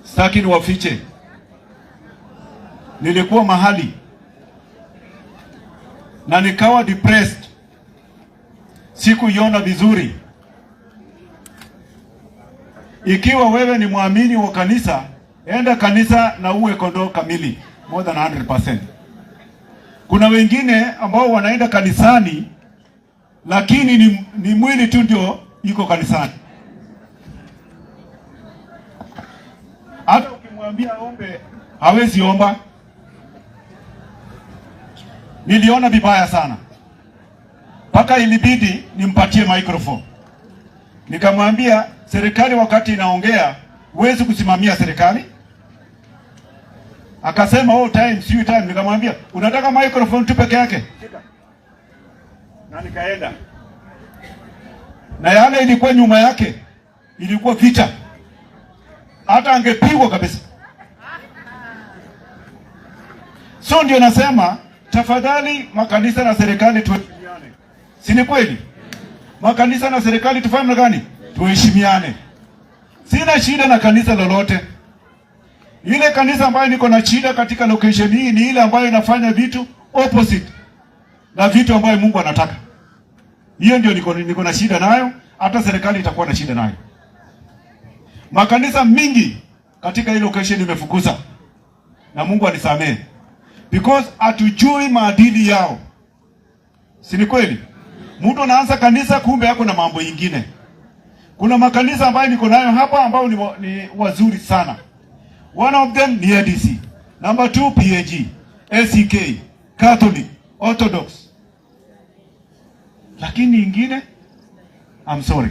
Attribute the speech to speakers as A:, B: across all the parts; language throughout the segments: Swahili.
A: Sitaki niwafiche, nilikuwa mahali na nikawa depressed, sikuiona vizuri. Ikiwa wewe ni muamini wa kanisa, enda kanisa na uwe kondoo kamili, more than 100%. Kuna wengine ambao wanaenda kanisani lakini ni mwili tu ndio iko kanisani. Hata ukimwambia ombe hawezi omba. Niliona vibaya sana, mpaka ilibidi nimpatie microphone. Nikamwambia serikali wakati inaongea huwezi kusimamia serikali. Akasema oh time sio time. Nikamwambia unataka microphone tu peke yake? Na nikaenda. Na yale ilikuwa nyuma yake ilikuwa vita. Hata angepigwa kabisa. So ndio nasema tafadhali makanisa na serikali tuheshimiane. Si ni kweli? Makanisa na serikali tufanye gani? Tuheshimiane. Sina shida na kanisa lolote. Ile kanisa ambayo niko na shida katika location hii ni ile ambayo inafanya vitu opposite na vitu ambayo Mungu anataka. Hiyo ndio niko na shida nayo, hata serikali itakuwa na shida nayo. Makanisa mingi katika ile location imefukuza. Na Mungu anisamee. Because hatujui maadili yao. Si ni kweli? Mtu anaanza kanisa kumbe yako na mambo mengine. Kuna makanisa ambayo niko nayo hapa ambao ni wazuri sana. One of them ni ADC. Number 2 PAG, ACK, Catholic, Orthodox. Lakini ingine I'm sorry.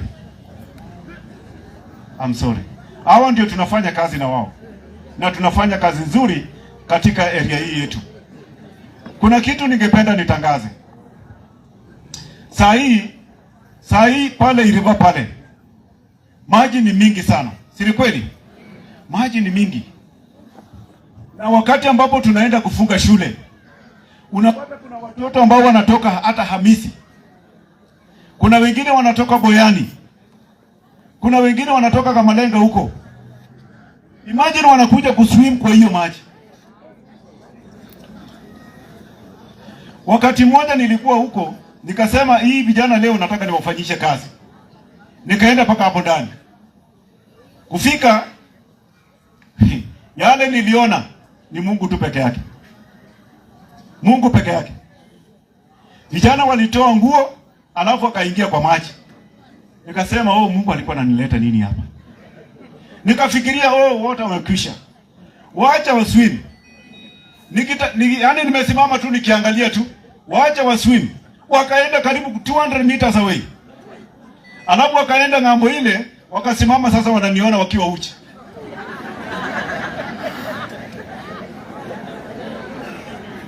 A: Hao ndio tunafanya kazi na wao. Na tunafanya kazi nzuri katika area hii yetu. Kuna kitu ningependa nitangaze. Saa hii pale Iriva pale maji ni mingi sana. Si kweli? Maji ni mingi. Na wakati ambapo tunaenda kufunga shule, unapata kuna watoto ambao wanatoka hata Hamisi. Kuna wengine wanatoka Boyani. Kuna wengine wanatoka Kamalenga huko. Imagine wanakuja kuswim kwa hiyo maji. Wakati mmoja nilikuwa huko, nikasema hii vijana leo nataka niwafanyishe kazi. Nikaenda paka hapo ndani. Kufika yale niliona ni Mungu tu peke yake. Mungu peke yake. Vijana walitoa nguo alafu akaingia kwa maji. Nikasema oh Mungu alikuwa ananileta nini hapa? Nikafikiria oh wote wamekwisha. Waacha waswim. Yaani nimesimama tu nikiangalia tu. Waacha waswim. Wakaenda karibu 200 meters away. Alafu wakaenda ng'ambo ile, wakasimama sasa wananiona wakiwa uchi.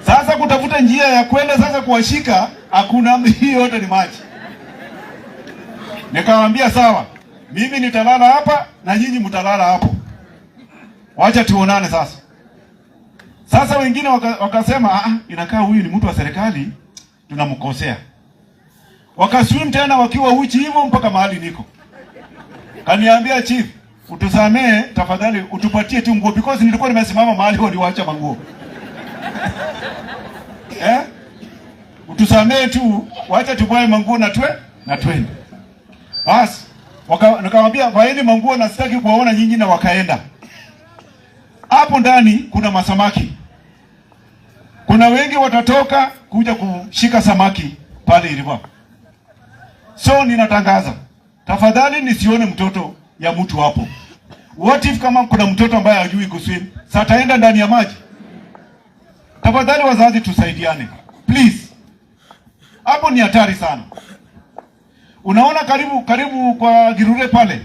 A: Sasa kutafuta njia ya kwenda sasa kuwashika, hakuna, hii yote ni maji. Nikamwambia sawa, mimi nitalala hapa na nyinyi mtalala hapo. Wacha tuonane sasa. Sasa wengine wakasema inakaa huyu ni mtu wa serikali, tunamkosea. Wakaswim tena wakiwa uchi hivyo mpaka mahali niko. Kaniambia chief, utusamee tafadhali, utupatie tu nguo because nilikuwa nimesimama mahali wao niwaacha manguo. Utusamee tu, waacha tubae manguo na twende. Basi, nikamwambia vaeni manguo na sitaki kuwaona nyinyi, na wakaenda. Hapo ndani kuna masamaki. Kuna wengi watatoka kuja kushika samaki pale Iriva. So ninatangaza, tafadhali nisione mtoto ya mtu hapo. What if kama kuna mtoto ambaye hajui kuswim, sasa ataenda ndani ya maji? Tafadhali wazazi tusaidiane. Please. Hapo ni hatari sana. Unaona karibu kwa Girure pale.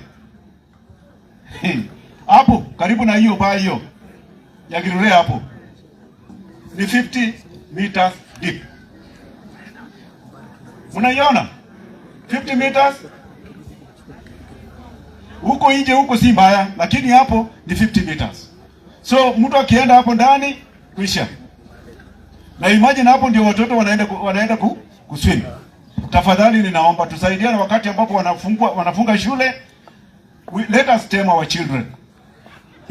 A: Hapo karibu na hiyo baa hiyo ya Girure hapo. Ni 50 meters deep. Unaiona? 50 meters. Huko nje huko si mbaya, lakini hapo ni 50 meters. So mtu akienda hapo ndani kuisha. Na imagine hapo ndio watoto wanaenda kuswim. Tafadhali ninaomba tusaidiane wakati ambapo wanafunga shule. Let us tame our children.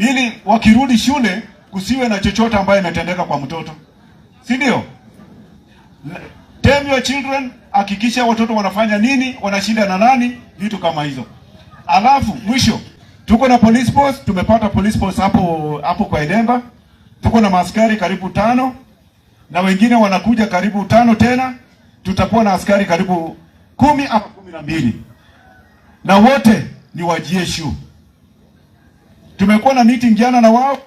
A: ili wakirudi shule kusiwe na chochote ambayo imetendeka kwa mtoto, si ndio? Tame your children, hakikisha watoto wanafanya nini, wanashinda na nani, vitu kama hizo. Alafu mwisho, tuko na police post, tumepata police post hapo kwa Edemba. Tuko na maaskari karibu 5 na wengine wanakuja karibu 5 tena. Tutakuwa na askari karibu 10 au 12. Na wote ni wa GSU. Tumekuwa na meeting jana na wao,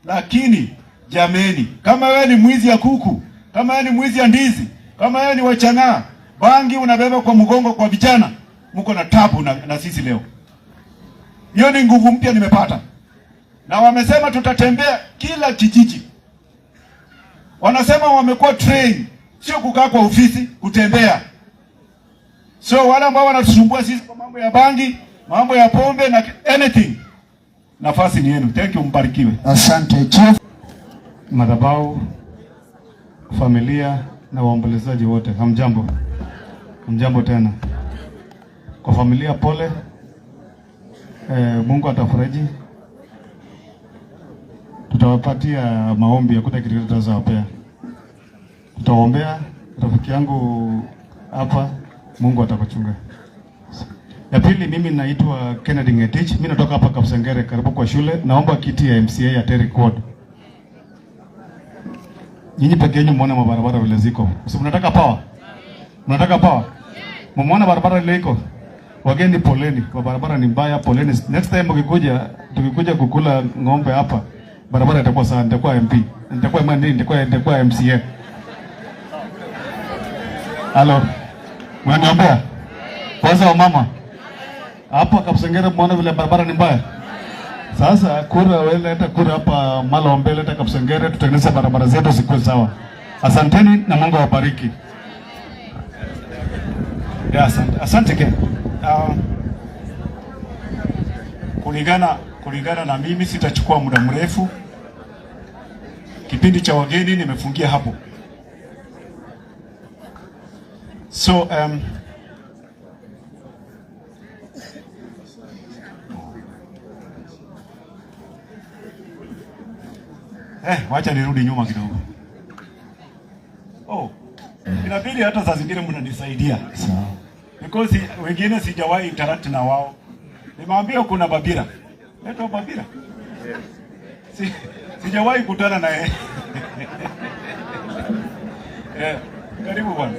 A: lakini jameni, kama wewe ni mwizi ya kuku, kama wewe ni mwizi ya ndizi, kama wewe ni wachana, bangi unabeba kwa mgongo kwa vijana, mko na tabu na sisi leo. Hiyo ni nguvu mpya nimepata. Na wamesema tutatembea kila kijiji. Wanasema wamekuwa train, sio kukaa kwa ofisi, kutembea. So wale ambao wanatusumbua sisi kwa mambo ya bangi, mambo ya pombe na anything, nafasi ni yenu. Thank you, mbarikiwe.
B: Asante Chief.
C: Madhabahu, familia na waombolezaji wote, hamjambo. Hamjambo tena. Kwa familia pole. Mungu atafariji. Tutawapatia maombi ya kuta kitu tutawapea. Tutaombea rafiki yangu hapa, Mungu atakuchunga. Ya pili, mimi naitwa Kennedy Ngetich. Mimi natoka hapa Kapsengere karibu kwa shule. Naomba kiti ya MCA ya Terry Ward. Nyinyi pekee yenu muone mabarabara vile ziko. Sio mnataka power? Mnataka power? Muone barabara ile iko. Wageni poleni, kwa barabara ni mbaya, poleni. Next time tukikuja kukula ng'ombe hapa, barabara itakuwa sawa, nitakuwa MP. Nitakuwa MCA. Halo. Mwaniombea. Kwanza wa mama. Hapa Kapsengere muone vile barabara ni mbaya. Sasa kura wewe leta kura hapa Malombe, leta Kapsengere, tutengeneze barabara zetu zikuwe sawa. Asanteni na Mungu awabariki.
A: Ya, asante Ken. Kulingana na mimi sitachukua muda mrefu. Kipindi cha wageni nimefungia hapo. So wacha nirudi nyuma kidogo. Inabidi hata saa zingine mnanisaidia. Because wengine sijawahi interact na wao. Nimwambia kuna Babira. Leta Babira. Sijawahi kutana na yeye. Karibu bwana.